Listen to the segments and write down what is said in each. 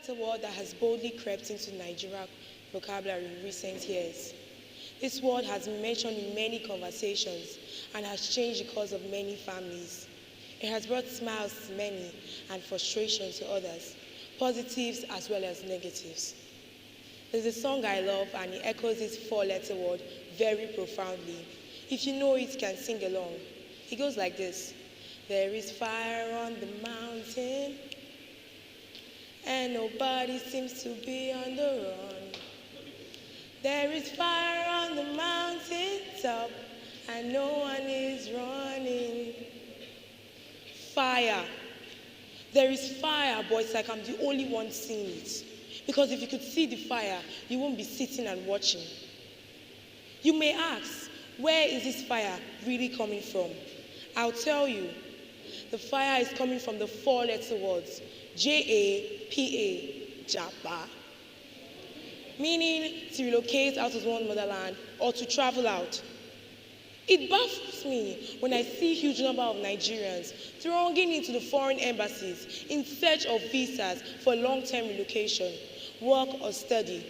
four-letter word that has boldly crept into Nigerian vocabulary in recent years. This word has been mentioned in many conversations and has changed the course of many families. It has brought smiles to many and frustration to others, positives as well as negatives. There's a song I love and it echoes this four-letter word very profoundly. If you know it, you can sing along. It goes like this. There is fire on the mountain and nobody seems to be on the run. There is fire on the mountain top and no one is running. Fire. There is fire, but it's like I'm the only one seeing it. Because if you could see the fire, you won't be sitting and watching. You may ask, where is this fire really coming from? I'll tell you. The fire is coming from the four-letter words, J-A-P-A, Japa. Meaning to relocate out of one's motherland or to travel out. It baffles me when I see a huge number of Nigerians thronging into the foreign embassies in search of visas for long-term relocation, work or study.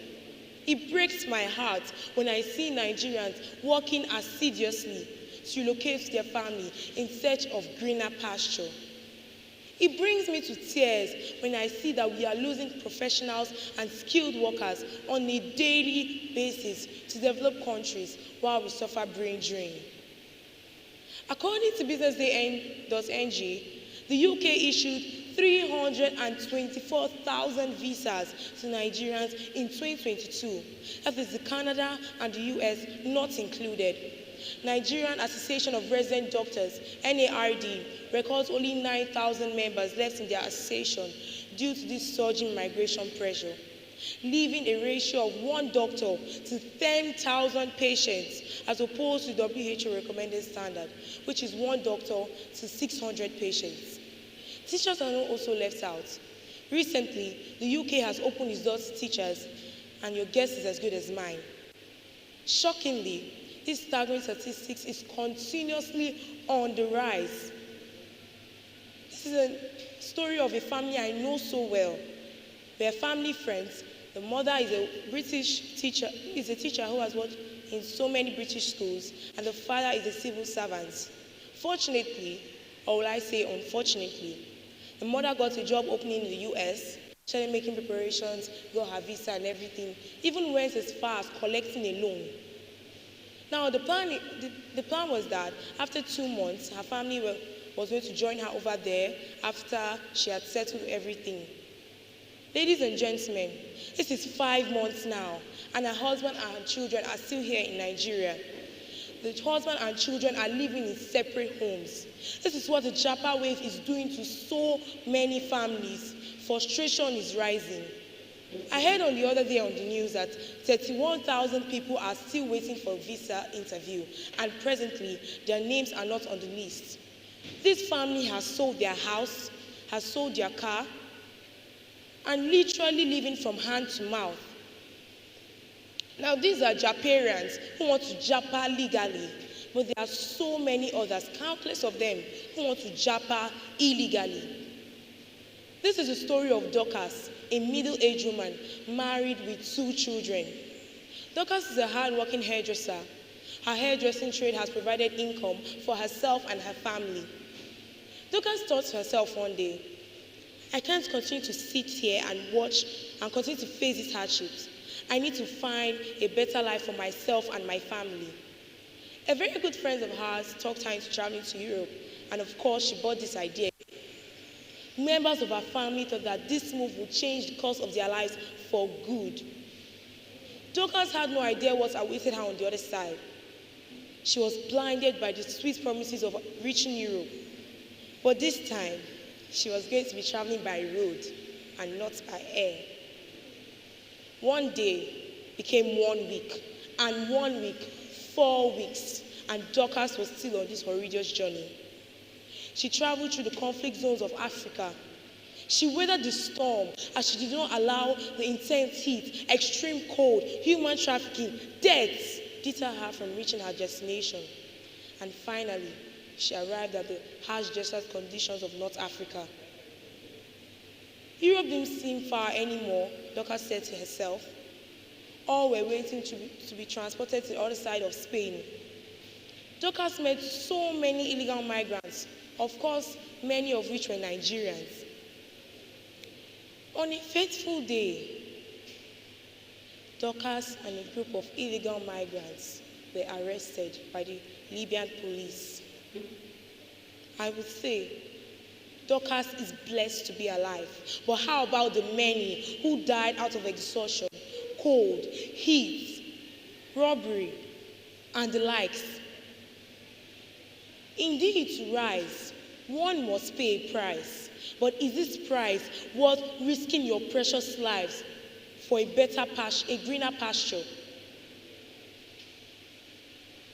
It breaks my heart when I see Nigerians working assiduously to relocate to their family in search of greener pasture. It brings me to tears when I see that we are losing professionals and skilled workers on a daily basis to developed countries while we suffer brain drain. According to businessday.ng, the UK issued 324,000 visas to Nigerians in 2022. That is the Canada and the US not included. Nigerian Association of Resident Doctors, NARD, records only 9,000 members left in their association due to this surging migration pressure, leaving a ratio of 1 doctor to 10,000 patients as opposed to WHO recommended standard, which is 1 doctor to 600 patients. Teachers are also left out. Recently, the UK has opened its doors to teachers, and your guess is as good as mine. Shockingly, this staggering statistics is continuously on the rise. This is a story of a family I know so well. We are family friends. The mother is a British teacher, who has worked in so many British schools, and the father is a civil servant. Fortunately, or will I say unfortunately, the mother got a job opening in the US, started making preparations, got her visa and everything, even went as far as collecting a loan. Now, the plan was that after 2 months, her family was going to join her over there after she had settled everything. Ladies and gentlemen, this is 5 months now, and her husband and her children are still here in Nigeria. The husband and children are living in separate homes. This is what the Japa wave is doing to so many families. Frustration is rising. I heard on the other day on the news that 31,000 people are still waiting for a visa interview, and presently their names are not on the list. This family has sold their house, has sold their car, and literally living from hand to mouth. Now, these are Japarians who want to Japa legally, but there are so many others, countless of them, who want to Japa illegally. This is the story of Dorcas, a middle-aged woman married with 2 children. Dorcas is a hard-working hairdresser. Her hairdressing trade has provided income for herself and her family. Dorcas thought to herself one day, I can't continue to sit here and watch and continue to face these hardships. I need to find a better life for myself and my family. A very good friend of hers talked her into traveling to Europe, and of course, she bought this idea. Members of her family thought that this move would change the course of their lives for good. Dorcas had no idea what awaited her on the other side. She was blinded by the sweet promises of reaching Europe. But this time, she was going to be traveling by road and not by air. 1 day became 1 week, and 1 week, 4 weeks, and Dorcas was still on this horrendous journey. She traveled through the conflict zones of Africa. She weathered the storm as she did not allow the intense heat, extreme cold, human trafficking, death deter her from reaching her destination. And finally, she arrived at the harsh desert conditions of North Africa. Europe didn't seem far anymore, Dorcas said to herself. All were waiting to be transported to the other side of Spain. Dorcas met so many illegal migrants, of course, many of which were Nigerians. On a fateful day, Dorcas and a group of illegal migrants were arrested by the Libyan police. I would say Dorcas is blessed to be alive. But how about the many who died out of exhaustion, cold, heat, robbery, and the likes? Indeed, to rise, one must pay a price. But is this price worth risking your precious lives for a better pasture, a greener pasture?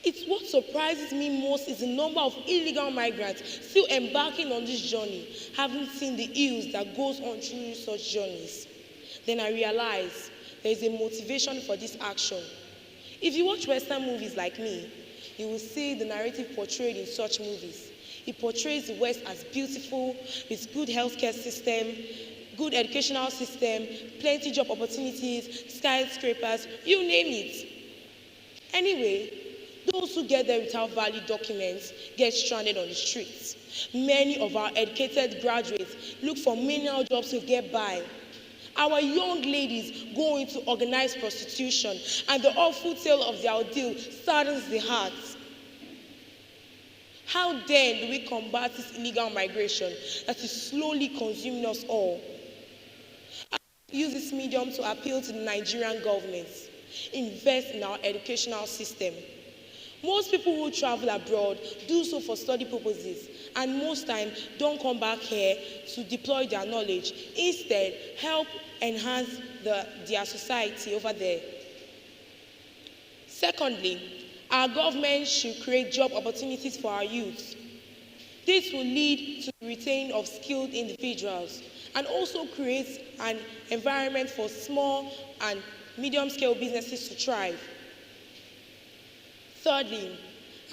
It's what surprises me most is the number of illegal migrants still embarking on this journey, having seen the ills that goes on through such journeys. Then I realize there is a motivation for this action. If you watch Western movies like me, you will see the narrative portrayed in such movies. It portrays the West as beautiful, with good healthcare system, good educational system, plenty job opportunities, skyscrapers, you name it. Anyway, those who get there without valid documents get stranded on the streets. Many of our educated graduates look for menial jobs to get by. Our young ladies go into organized prostitution, and the awful tale of their ordeal saddens the heart. How then do we combat this illegal migration that is slowly consuming us all? I use this medium to appeal to the Nigerian government. Invest in our educational system. Most people who travel abroad do so for study purposes, and most times don't come back here to deploy their knowledge. Instead, help enhance their society over there. Secondly, our government should create job opportunities for our youth. This will lead to the retaining of skilled individuals and also create an environment for small and medium-scale businesses to thrive. Thirdly,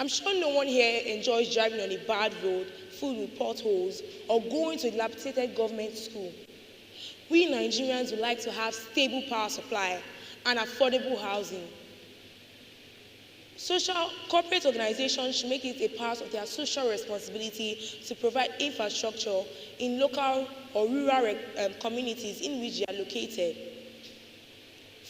I'm sure no one here enjoys driving on a bad road filled with potholes or going to a dilapidated government school. We Nigerians would like to have stable power supply and affordable housing. Corporate organizations should make it a part of their social responsibility to provide infrastructure in local or rural communities in which they are located.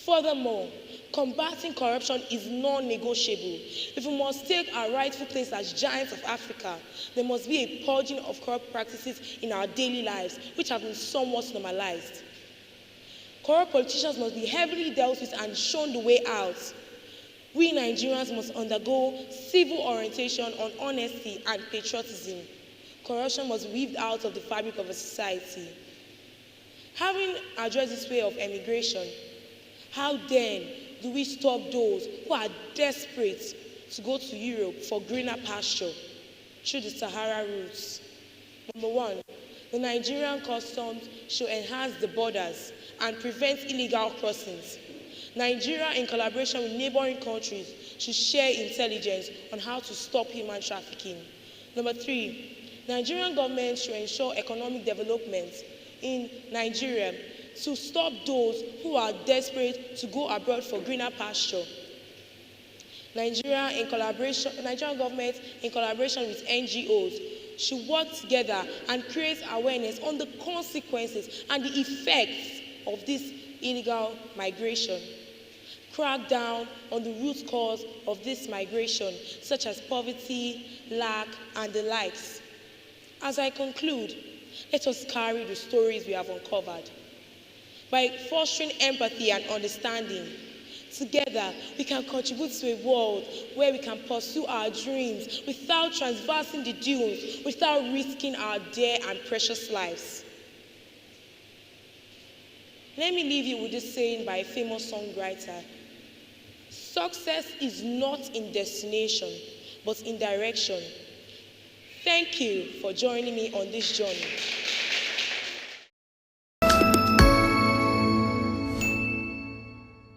Furthermore, combating corruption is non-negotiable. If we must take our rightful place as giants of Africa, there must be a purging of corrupt practices in our daily lives, which have been somewhat normalized. Corrupt politicians must be heavily dealt with and shown the way out. We Nigerians must undergo civil orientation on honesty and patriotism. Corruption must be weaved out of the fabric of a society. Having addressed this way of emigration, how then do we stop those who are desperate to go to Europe for greener pasture through the Sahara routes? Number one, the Nigerian customs should enhance the borders and prevent illegal crossings. Nigeria, in collaboration with neighboring countries, should share intelligence on how to stop human trafficking. Number three, Nigerian government should ensure economic development in Nigeria to stop those who are desperate to go abroad for greener pasture. Nigerian government, in collaboration with NGOs, should work together and create awareness on the consequences and the effects of this illegal migration. Crack down on the root cause of this migration, such as poverty, lack, and the likes. As I conclude, let us carry the stories we have uncovered. By fostering empathy and understanding, together we can contribute to a world where we can pursue our dreams without transversing the dunes, without risking our dear and precious lives. Let me leave you with this saying by a famous songwriter. Success is not in destination, but in direction. Thank you for joining me on this journey.